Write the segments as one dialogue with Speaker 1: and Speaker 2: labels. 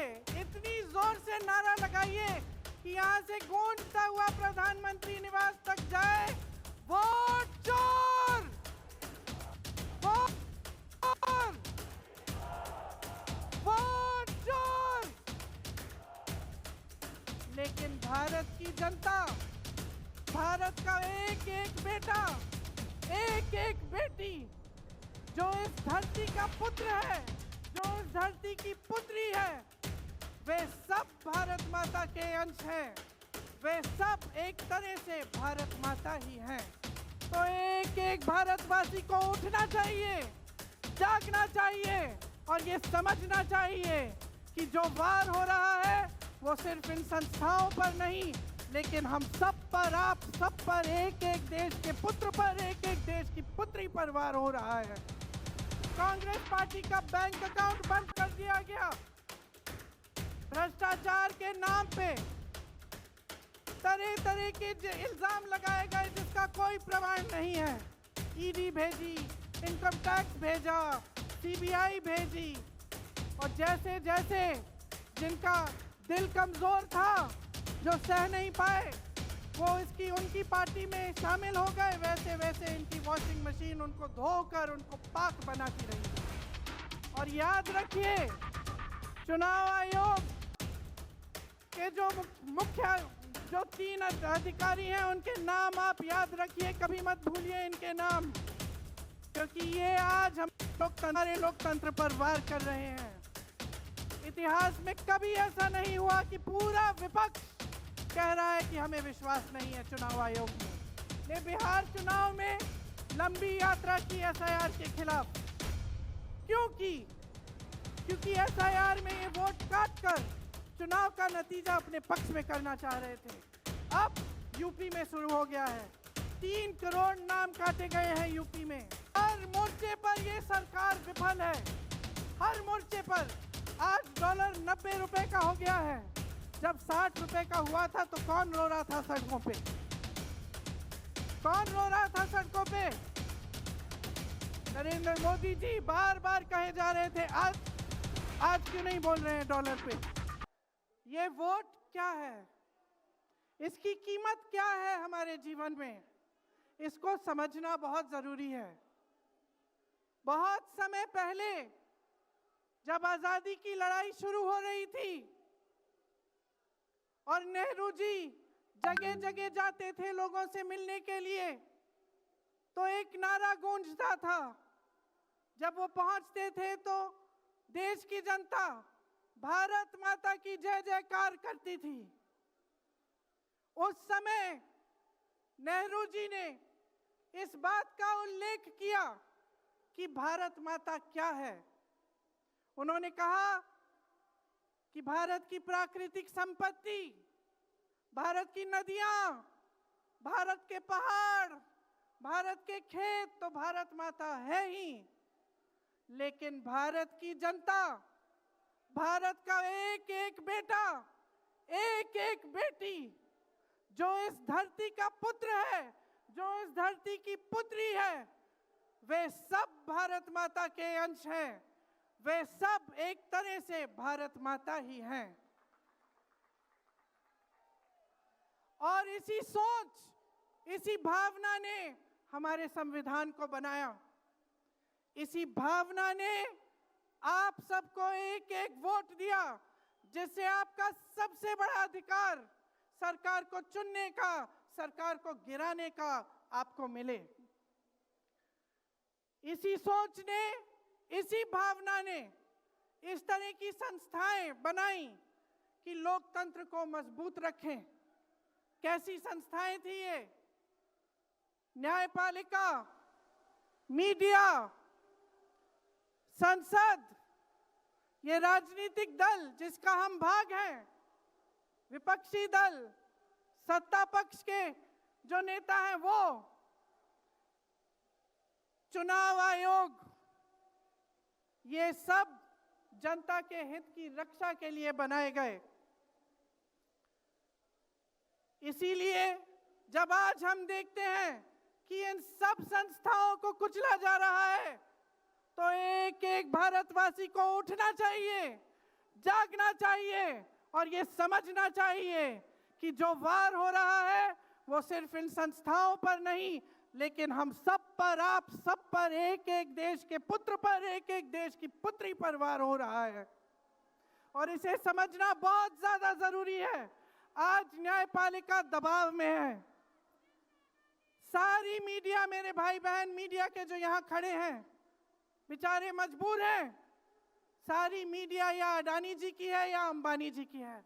Speaker 1: से, इतनी जोर से नारा लगाइए कि यहाँ से गूंजता हुआ प्रधानमंत्री निवास तक जाए, वोट चोर, वोट चोर, वोट चोर। लेकिन भारत की जनता, भारत का एक एक बेटा, एक एक बेटी जो इस धरती का पुत्र है, जो इस धरती की पुत्री है, वे सब भारत माता के अंश हैं। वे सब एक तरह से भारत माता ही हैं। तो एक एक भारतवासी को उठना चाहिए, जागना चाहिए और ये समझना चाहिए कि जो वार हो रहा है वो सिर्फ इन संस्थाओं पर नहीं, लेकिन हम सब पर, आप सब पर, एक एक देश के पुत्र पर, एक एक देश की पुत्री पर वार हो रहा है। कांग्रेस पार्टी का बैंक अकाउंट बंद कर दिया गया, भ्रष्टाचार के नाम पे तरह तरह के इल्जाम लगाए गए जिसका कोई प्रमाण नहीं है। ईडी भेजी, इनकम टैक्स भेजा, सीबीआई भेजी, और जैसे जैसे जिनका दिल कमजोर था, जो सह नहीं पाए, वो इसकी उनकी पार्टी में शामिल हो गए, वैसे वैसे इनकी वॉशिंग मशीन उनको धोकर उनको पाक बनाती रही। और याद रखिए, चुनाव आयोग के जो मुख्य, जो 3 अधिकारी हैं, उनके नाम आप याद रखिए, कभी मत भूलिए इनके नाम, क्योंकि ये आज हम लोकतंत्र पर वार कर रहे हैं। इतिहास में कभी ऐसा नहीं हुआ कि पूरा विपक्ष कह रहा है कि हमें विश्वास नहीं है चुनाव आयोग में। बिहार चुनाव में लंबी यात्रा की एसआईआर के खिलाफ, क्योंकि एसआईआर में ये वोट काटकर चुनाव का नतीजा अपने पक्ष में करना चाह रहे थे। अब यूपी में शुरू हो गया है, 3 करोड़ नाम काटे गए हैं यूपी में। हर मोर्चे पर ये सरकार विफल है, हर मोर्चे पर। आज डॉलर 90 रुपए का हो गया है, जब 60 रुपए का हुआ था तो कौन रो रहा था सड़कों पे? कौन रो रहा था सड़कों पे? नरेंद्र मोदी जी बार बार कहे जा रहे थे, आज क्यों नहीं बोल रहे हैं डॉलर पे? ये वोट क्या है, इसकी कीमत क्या है हमारे जीवन में, इसको समझना बहुत जरूरी है। बहुत समय पहले जब आजादी की लड़ाई शुरू हो रही थी और नेहरू जी जगह जगह जाते थे लोगों से मिलने के लिए, तो एक नारा गूंजता था। जब वो पहुंचते थे तो देश की जनता भारत माता की जय जयकार करती थी। उस समय नेहरू जी ने इस बात का उल्लेख किया कि भारत माता क्या है। उन्होंने कहा कि भारत की प्राकृतिक संपत्ति, भारत की नदियां, भारत के पहाड़, भारत के खेत तो भारत माता है ही, लेकिन भारत की जनता, भारत का एक एक बेटा, एक एक बेटी जो इस धरती का पुत्र है, जो इस धरती की पुत्री है, वे सब भारत माता के अंश हैं। वे सब एक तरह से भारत माता ही हैं। और इसी सोच, इसी भावना ने हमारे संविधान को बनाया। इसी भावना ने आप सबको एक एक वोट दिया, जिससे आपका सबसे बड़ा अधिकार सरकार को चुनने का, सरकार को गिराने का आपको मिले। इसी सोच ने, इसी भावना ने इस तरह की संस्थाएं बनाई कि लोकतंत्र को मजबूत रखें। कैसी संस्थाएं थी ये? न्यायपालिका, मीडिया, संसद, ये राजनीतिक दल जिसका हम भाग हैं, विपक्षी दल, सत्ता पक्ष के जो नेता हैं वो, चुनाव आयोग, ये सब जनता के हित की रक्षा के लिए बनाए गए। इसीलिए जब आज हम देखते हैं कि इन सब संस्थाओं को कुचला जा रहा है, तो एक एक भारतवासी को उठना चाहिए, जागना चाहिए और ये समझना चाहिए कि जो वार हो रहा है वो सिर्फ इन संस्थाओं पर नहीं, लेकिन हम सब पर, आप सब पर, एक एक देश के पुत्र पर, एक एक देश की पुत्री पर वार हो रहा है और इसे समझना बहुत ज्यादा जरूरी है। आज न्यायपालिका दबाव में है। सारी मीडिया, मेरे भाई बहन मीडिया के जो यहाँ खड़े हैं, बेचारे मजबूर हैं। सारी मीडिया या अडानी जी की है या अंबानी जी की है।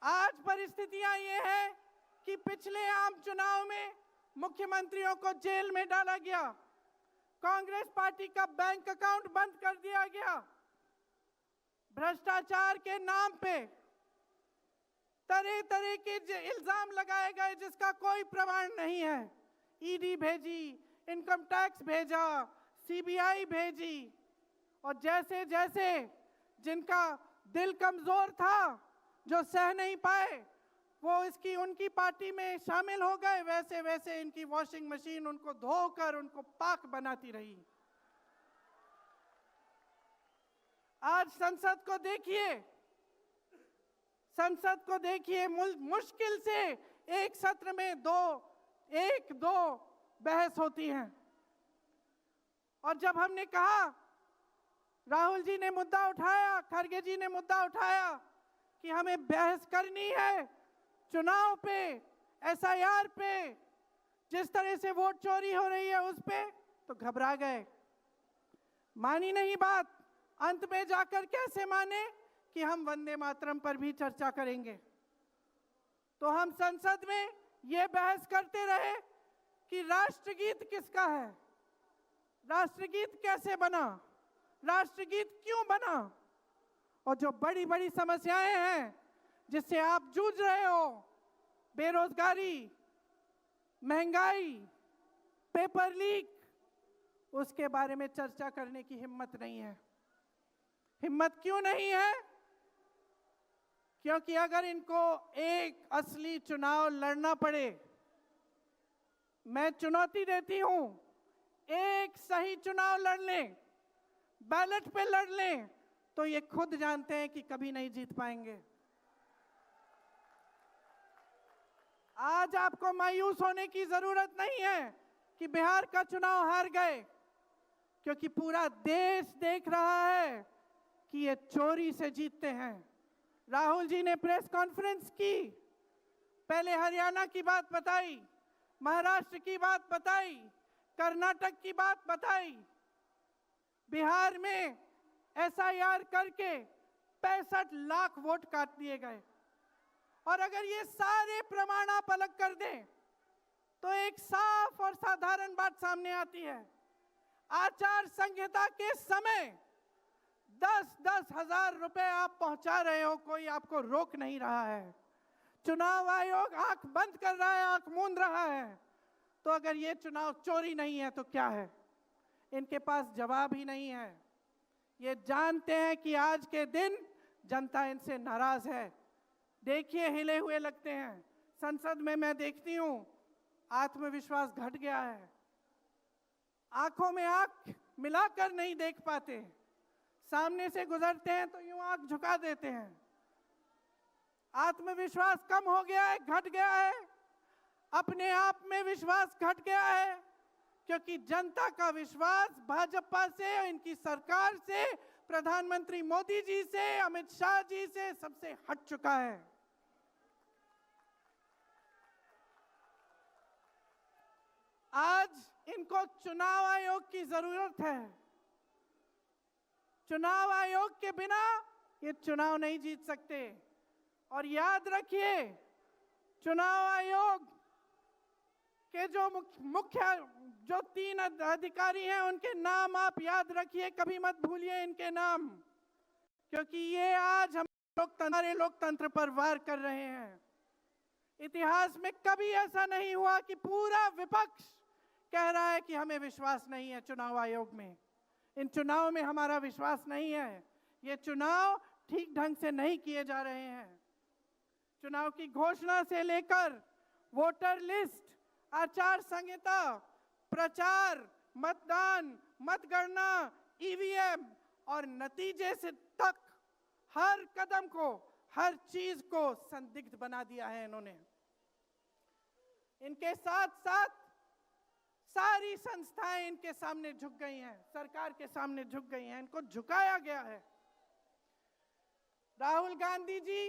Speaker 1: आज परिस्थितियां ये है कि पिछले आम चुनाव में मुख्यमंत्रियों को जेल में डाला गया, कांग्रेस पार्टी का बैंक अकाउंट बंद कर दिया गया, भ्रष्टाचार के नाम पे तरह तरह के इल्जाम लगाए गए जिसका कोई प्रमाण नहीं है। ईडी भेजी, इनकम टैक्स भेजा, सीबीआई भेजी और जैसे जैसे जिनका दिल कमजोर था, जो सह नहीं पाए, वो इसकी उनकी पार्टी में शामिल हो गए, वैसे वैसे इनकी वॉशिंग मशीन उनको धोकर उनको पाक बनाती रही। आज संसद को देखिए, संसद को देखिए, मुश्किल से एक सत्र में एक दो बहस होती है। और जब हमने कहा, राहुल जी ने मुद्दा उठाया, खड़गे जी ने मुद्दा उठाया कि हमें बहस करनी है चुनाव पे, एसआईआर पे, जिस तरह से वोट चोरी हो रही है उस पे, तो घबरा गए, मानी नहीं बात। अंत में जाकर कैसे माने कि हम वंदे मातरम पर भी चर्चा करेंगे। तो हम संसद में ये बहस करते रहे कि राष्ट्रगीत किसका है, राष्ट्रगीत कैसे बना, राष्ट्रगीत क्यों बना, और जो बड़ी बड़ी समस्याएं हैं जिससे आप जूझ रहे हो, बेरोजगारी, महंगाई, पेपर लीक, उसके बारे में चर्चा करने की हिम्मत नहीं है। हिम्मत क्यों नहीं है? क्योंकि अगर इनको एक असली चुनाव लड़ना पड़े, मैं चुनौती देती हूं, एक सही चुनाव लड़ लें, बैलेट पे लड़ लें, तो ये खुद जानते हैं कि कभी नहीं जीत पाएंगे। आज आपको मायूस होने की जरूरत नहीं है कि बिहार का चुनाव हार गए, क्योंकि पूरा देश देख रहा है कि ये चोरी से जीतते हैं। राहुल जी ने प्रेस कॉन्फ्रेंस की, पहले हरियाणा की बात बताई, महाराष्ट्र की बात बताई, कर्नाटक की बात बताई, बिहार में एसआईआर करके 65 लाख वोट काट दिए गए। और अगर ये सारे प्रमाण आप अलग कर दें तो एक साफ और साधारण बात सामने आती है। आचार संहिता के समय 10-10 हजार रुपए आप पहुंचा रहे हो, कोई आपको रोक नहीं रहा है। चुनाव आयोग आंख बंद कर रहा है, आंख मूंद रहा है। तो अगर ये चुनाव चोरी नहीं है तो क्या है? इनके पास जवाब ही नहीं है। ये जानते हैं कि आज के दिन जनता इनसे नाराज है। देखिए, हिले हुए लगते हैं। संसद में मैं देखती हूं, आत्मविश्वास घट गया है, आंखों में आंख मिलाकर नहीं देख पाते, सामने से गुजरते हैं तो यूं आंख झुका देते हैं। आत्मविश्वास कम हो गया है, घट गया है, अपने आप में विश्वास घट गया है, क्योंकि जनता का विश्वास भाजपा से, इनकी सरकार से, प्रधानमंत्री मोदी जी से, अमित शाह जी से सबसे हट चुका है। आज इनको चुनाव आयोग की जरूरत है। चुनाव आयोग के बिना ये चुनाव नहीं जीत सकते। और याद रखिए, चुनाव आयोग के जो मुख्य जो 3 अधिकारी हैं, उनके नाम आप याद रखिए, कभी मत भूलिए इनके नाम, क्योंकि ये आज हमारे लोकतंत्र पर वार कर रहे हैं। इतिहास में कभी ऐसा नहीं हुआ कि पूरा विपक्ष कह रहा है कि हमें विश्वास नहीं है चुनाव आयोग में, इन चुनाव में हमारा विश्वास नहीं है, ये चुनाव ठीक ढंग से नहीं किए जा रहे हैं। चुनाव की घोषणा से लेकर वोटर लिस्ट, आचार संहिता, प्रचार, मतदान, मतगणना, ईवीएम और नतीजे से तक हर कदम को, हर चीज को संदिग्ध बना दिया है इन्होंने। इनके साथ साथ सारी संस्थाएं इनके सामने झुक गई हैं, सरकार के सामने झुक गई हैं, इनको झुकाया गया है। राहुल गांधी जी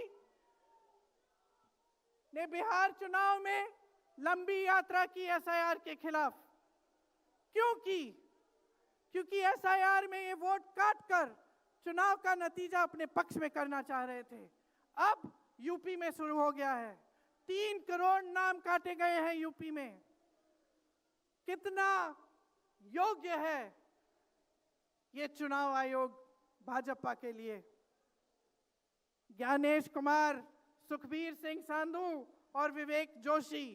Speaker 1: ने बिहार चुनाव में लंबी यात्रा की एसआईआर के खिलाफ। क्यों की? क्योंकि एसआईआर में ये वोट काटकर चुनाव का नतीजा अपने पक्ष में करना चाह रहे थे। अब यूपी में शुरू हो गया है, 3 करोड़ नाम काटे गए हैं यूपी में। कितना योग्य है ये चुनाव आयोग भाजपा के लिए? ज्ञानेश कुमार, सुखबीर सिंह सांधू और विवेक जोशी,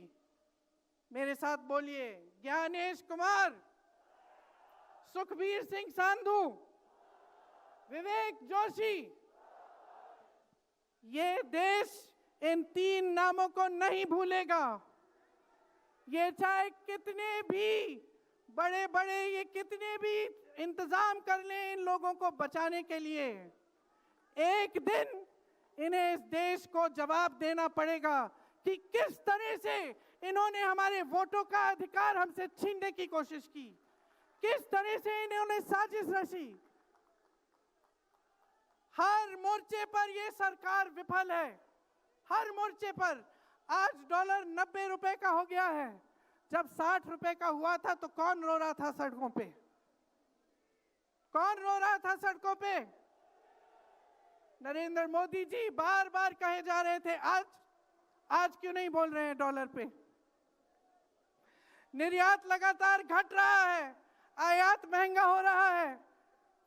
Speaker 1: मेरे साथ बोलिए। ज्ञानेश कुमार, सुखबीर सिंह सांधू, विवेक जोशी। ये देश इन 3 नामों को नहीं भूलेगा। ये चाहे कितने भी बड़े बड़े, ये कितने भी इंतजाम कर लें इन लोगों को बचाने के लिए, एक दिन इन्हें इस देश को जवाब देना पड़ेगा कि किस तरह से इन्होंने हमारे वोटों का अधिकार हमसे छीनने की कोशिश की, किस तरह से इन्होंने साजिश रची। हर मोर्चे पर ये सरकार विफल है, हर मोर्चे पर। आज डॉलर 90 रुपए का हो गया है। जब 60 रुपए का हुआ था तो कौन रो रहा था सड़कों पे? कौन रो रहा था सड़कों पे? नरेंद्र मोदी जी बार बार कहे जा रहे थे। आज क्यों नहीं बोल रहे हैं डॉलर पे? निर्यात लगातार घट रहा है, आयात महंगा हो रहा है,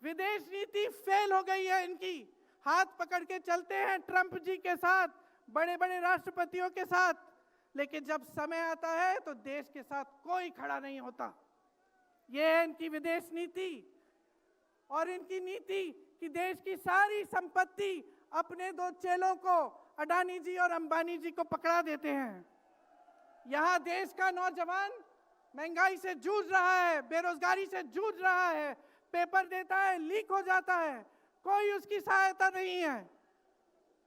Speaker 1: विदेश नीति फेल हो गई है इनकी। हाथ पकड़ के चलते हैं ट्रंप जी के साथ, बड़े बड़े राष्ट्रपतियों के साथ, लेकिन जब समय आता है तो देश के साथ कोई खड़ा नहीं होता। ये है इनकी विदेश नीति। और इनकी नीति कि देश की सारी संपत्ति अपने 2 चेलों को, अडानी जी और अंबानी जी को पकड़ा देते हैं। यहां देश का नौजवान महंगाई से जूझ रहा है, बेरोजगारी से जूझ रहा है, पेपर देता है, लीक हो जाता है, कोई उसकी सहायता नहीं है,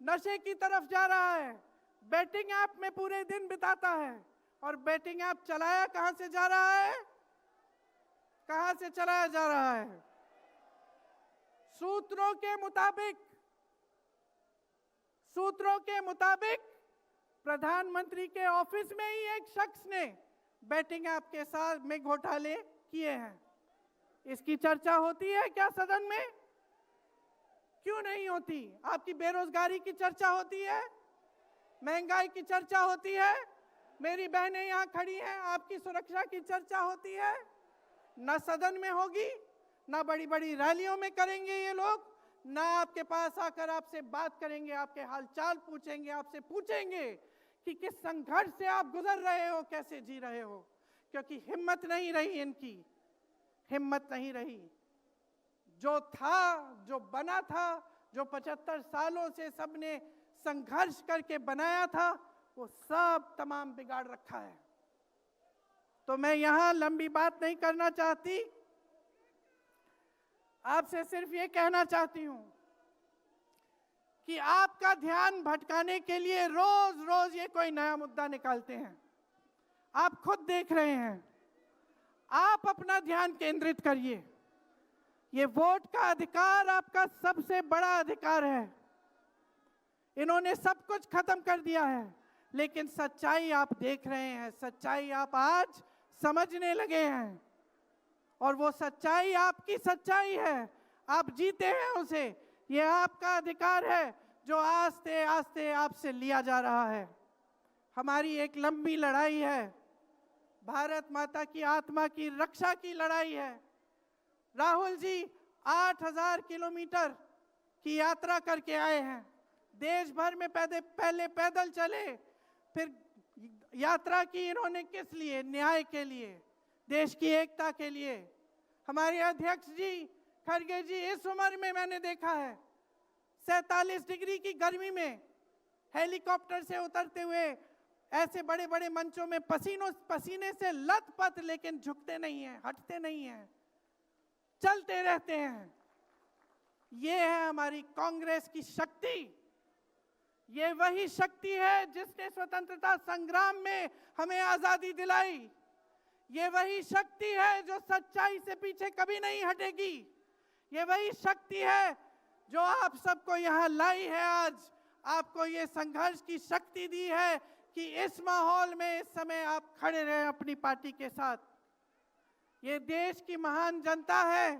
Speaker 1: नशे की तरफ जा रहा है, बैटिंग ऐप में पूरे दिन बिताता है। और बैटिंग ऐप चलाया कहां से जा रहा है? कहां से चलाया जा रहा है? सूत्रों के मुताबिक प्रधानमंत्री के ऑफिस में ही एक शख्स ने बैटिंग ऐप के साथ में घोटाले किए हैं। इसकी चर्चा होती है क्या सदन में? क्यों नहीं होती? आपकी बेरोजगारी की चर्चा होती है, महंगाई की चर्चा होती है, मेरी बहनें यहां खड़ी हैं, आपकी सुरक्षा की चर्चा होती है। ना सदन में होगी, ना बड़ी बड़ी रैलियों में करेंगे ये लोग, ना आपके पास आकर आपसे बात करेंगे, आपके हालचाल पूछेंगे, आपसे पूछेंगे कि किस संघर्ष से आप गुजर रहे हो, कैसे जी रहे हो। क्योंकि हिम्मत नहीं रही इनकी, हिम्मत नहीं रही। जो था, जो बना था, जो 75 सालों से सबने संघर्ष करके बनाया था, वो सब तमाम बिगाड़ रखा है। तो मैं यहां लंबी बात नहीं करना चाहती, आपसे सिर्फ ये कहना चाहती हूं कि आपका ध्यान भटकाने के लिए रोज रोज ये कोई नया मुद्दा निकालते हैं। आप खुद देख रहे हैं, आप अपना ध्यान केंद्रित करिए। ये वोट का अधिकार आपका सबसे बड़ा अधिकार है। इन्होंने सब कुछ खत्म कर दिया है, लेकिन सच्चाई आप देख रहे हैं, सच्चाई आप आज समझने लगे हैं। और वो सच्चाई आपकी सच्चाई है, आप जीते हैं उसे। ये आपका अधिकार है जो आस्ते आस्ते आपसे लिया जा रहा है। हमारी एक लंबी लड़ाई है, भारत माता की आत्मा की रक्षा की लड़ाई है। राहुल जी 8000 किलोमीटर की यात्रा करके आए हैं। देश भर में पहले पैदल चले, फिर यात्रा की इन्होंने किस लिए? न्याय के लिए, देश की एकता के लिए। हमारे अध्यक्ष जी खड़गे जी, इस उम्र में मैंने देखा है 47 डिग्री की गर्मी में हेलीकॉप्टर से उतरते हुए ऐसे बड़े बड़े मंचों में पसीने से लथपथ, लेकिन झुकते नहीं हैं, हटते नहीं हैं, चलते रहते हैं। ये है हमारी कांग्रेस की शक्ति। ये वही शक्ति है जिसने स्वतंत्रता संग्राम में हमें आजादी दिलाई। ये वही शक्ति है जो सच्चाई से पीछे कभी नहीं हटेगी। ये वही शक्ति है जो आप सबको यहाँ लाई है। आज आपको ये संघर्ष की शक्ति दी है कि इस माहौल में इस समय आप खड़े रहे अपनी पार्टी के साथ। ये देश की महान जनता है